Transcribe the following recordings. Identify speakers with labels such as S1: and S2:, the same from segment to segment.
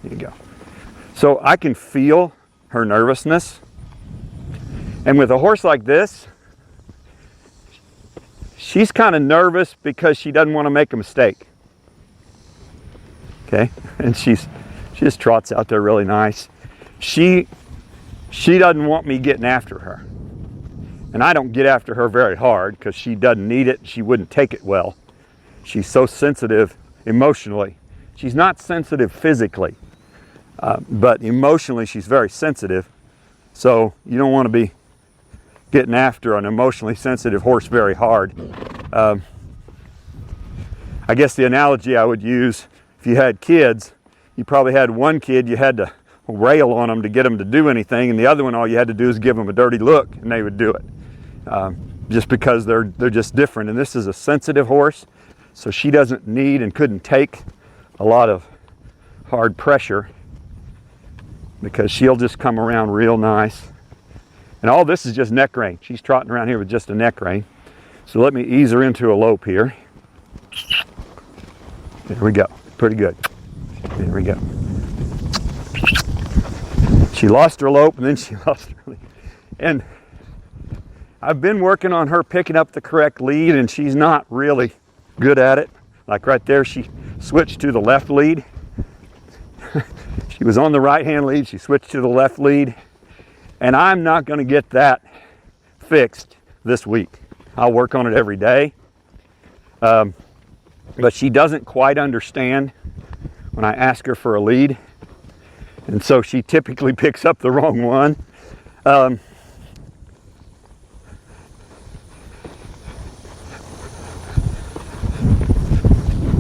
S1: There you go. So I can feel her nervousness. And with a horse like this, she's kind of nervous because she doesn't want to make a mistake. Okay, and she just trots out there really nice. She doesn't want me getting after her. And I don't get after her very hard because she doesn't need it. She wouldn't take it well. She's so sensitive emotionally. She's not sensitive physically, but emotionally she's very sensitive. So you don't want to be getting after an emotionally sensitive horse very hard. I guess the analogy I would use, if you had kids, you probably had one kid you had to rail on them to get them to do anything, and the other one all you had to do is give them a dirty look and they would do it. Just because they're just different. And this is a sensitive horse, so she doesn't need and couldn't take a lot of hard pressure because she'll just come around real nice. And all this is just neck rein. She's trotting around here with just a neck rein. So let me ease her into a lope here. There we go. Pretty good. There we go. She lost her lope and then she lost her lead. And I've been working on her picking up the correct lead, and she's not really good at it. Like right there, she switched to the left lead. She was on the right-hand lead, she switched to the left lead. And I'm not going to get that fixed this week. I'll work on it every day. But she doesn't quite understand when I ask her for a lead. And so she typically picks up the wrong one.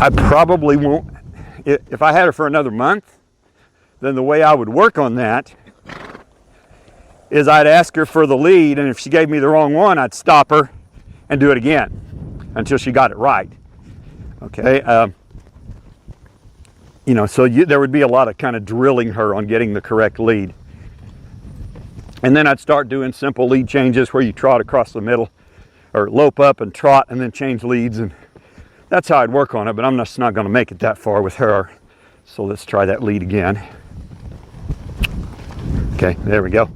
S1: I probably won't, if I had her for another month, then the way I would work on that is I'd ask her for the lead, and if she gave me the wrong one, I'd stop her and do it again until she got it right. Okay, you know, so there would be a lot of kind of drilling her on getting the correct lead. And then I'd start doing simple lead changes where you trot across the middle, or lope up and trot and then change leads, and that's how I'd work on it, but I'm just not going to make it that far with her. So let's try that lead again. Okay, there we go.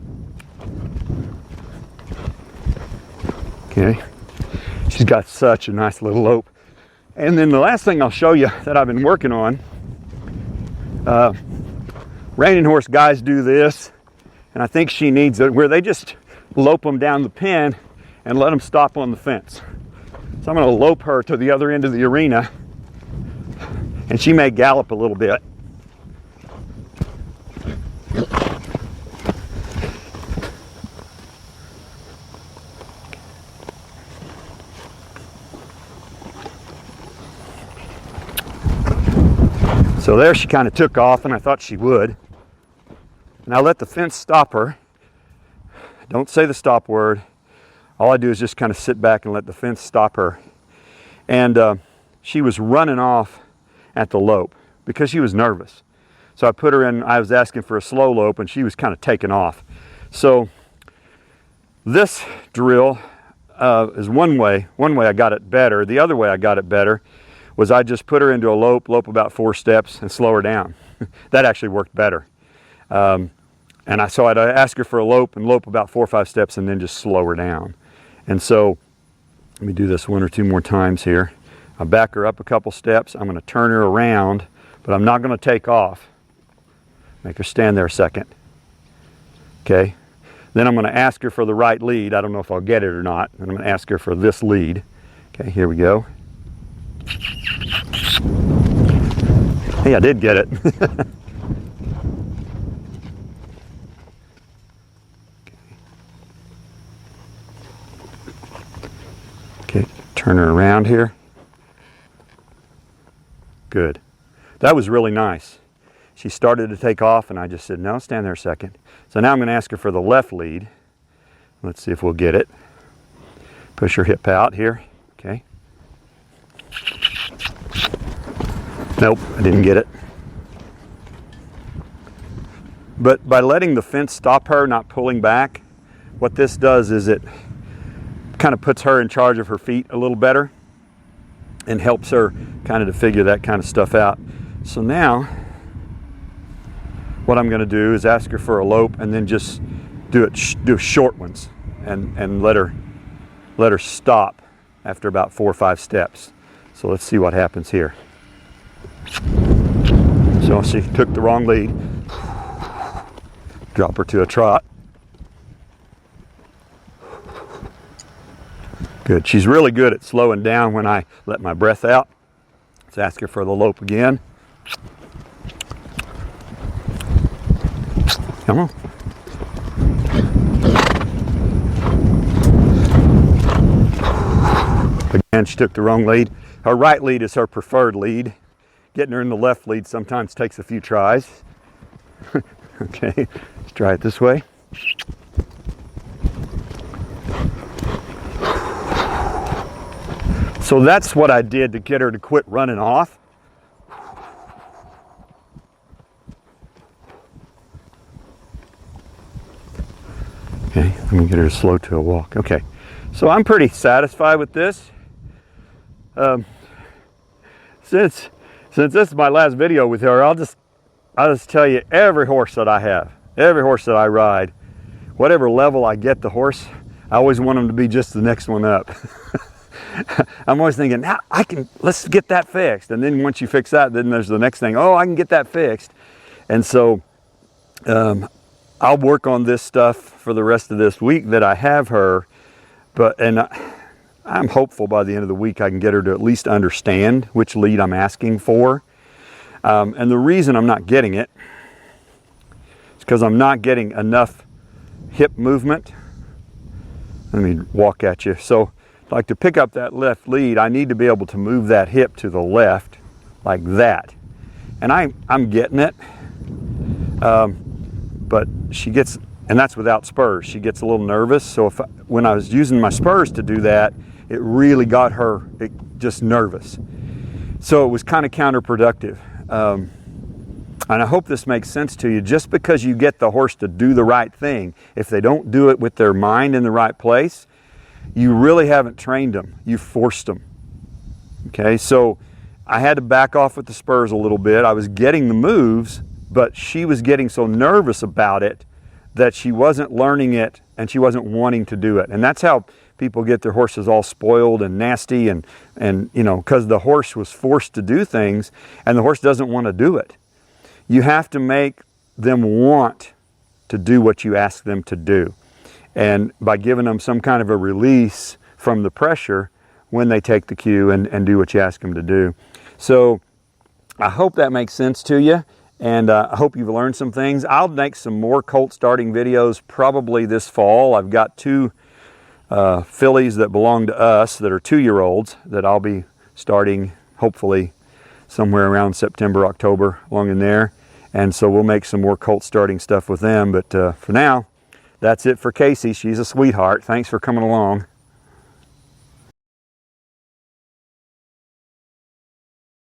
S1: Okay, she's got such a nice little lope. And then the last thing I'll show you that I've been working on, reining horse guys do this, and I think she needs it, where they just lope them down the pen and let them stop on the fence. So I'm going to lope her to the other end of the arena, and she may gallop a little bit. So there she kind of took off, and I thought she would. Now let the fence stop her. Don't say the stop word. All I do is just kind of sit back and let the fence stop her. And she was running off at the lope because she was nervous. So I put her in, I was asking for a slow lope, and she was kind of taking off. So this drill is one way I got it better. The other way I got it better was I just put her into a lope about 4 steps and slow her down. That actually worked better. So I'd ask her for a lope and lope about 4 or 5 steps and then just slow her down. And so let me do this 1 or 2 more times here. I'll back her up a couple steps. I'm going to turn her around, but I'm not going to take off. Make her stand there a second. Okay. Then I'm going to ask her for the right lead. I don't know if I'll get it or not. And I'm going to ask her for this lead. Okay, here we go. Hey, I did get it. Okay, turn her around here. Good. That was really nice. She started to take off, and I just said, no, stand there a second. So now I'm going to ask her for the left lead. Let's see if we'll get it. Push her hip out here. Okay. Nope, I didn't get it. But by letting the fence stop her, not pulling back, what this does is it kind of puts her in charge of her feet a little better and helps her kind of to figure that kind of stuff out. So now what I'm going to do is ask her for a lope and then just do short ones and let her stop after about 4 or 5 steps. So let's see what happens here. So she took the wrong lead. Drop her to a trot. Good. She's really good at slowing down when I let my breath out. Let's ask her for the lope again. Come on. Again, she took the wrong lead. Her right lead is her preferred lead. Getting her in the left lead sometimes takes a few tries. Okay, let's try it this way. So that's what I did to get her to quit running off. Okay, let me get her to slow to a walk. Okay, so I'm pretty satisfied with this. Since this is my last video with her, I'll just tell you, every horse that I have, every horse that I ride, whatever level I get the horse, I always want them to be just the next one up. I'm always thinking, now let's get that fixed. And then once you fix that, then there's the next thing. Oh, I can get that fixed. And so I'll work on this stuff for the rest of this week that I have her. And I'm hopeful by the end of the week I can get her to at least understand which lead I'm asking for. And the reason I'm not getting it is because I'm not getting enough hip movement. Let me walk at you. So, like, to pick up that left lead, I need to be able to move that hip to the left like that. And I'm getting it. But she gets, and that's without spurs, she gets a little nervous. So when I was using my spurs to do that, it really got her just nervous. So it was kind of counterproductive. And I hope this makes sense to you. Just because you get the horse to do the right thing, if they don't do it with their mind in the right place, you really haven't trained them. You forced them. Okay, so I had to back off with the spurs a little bit. I was getting the moves, but she was getting so nervous about it that she wasn't learning it and she wasn't wanting to do it. And that's how people get their horses all spoiled and nasty and you know, because the horse was forced to do things and the horse doesn't want to do it. You have to make them want to do what you ask them to do. And by giving them some kind of a release from the pressure when they take the cue and do what you ask them to do. So I hope that makes sense to you. And I hope you've learned some things. I'll make some more colt starting videos probably this fall. I've got 2 fillies that belong to us that are 2-year-olds that I'll be starting hopefully somewhere around September, October, along in there. And so we'll make some more colt starting stuff with them. But for now, that's it for Casey. She's a sweetheart. Thanks for coming along.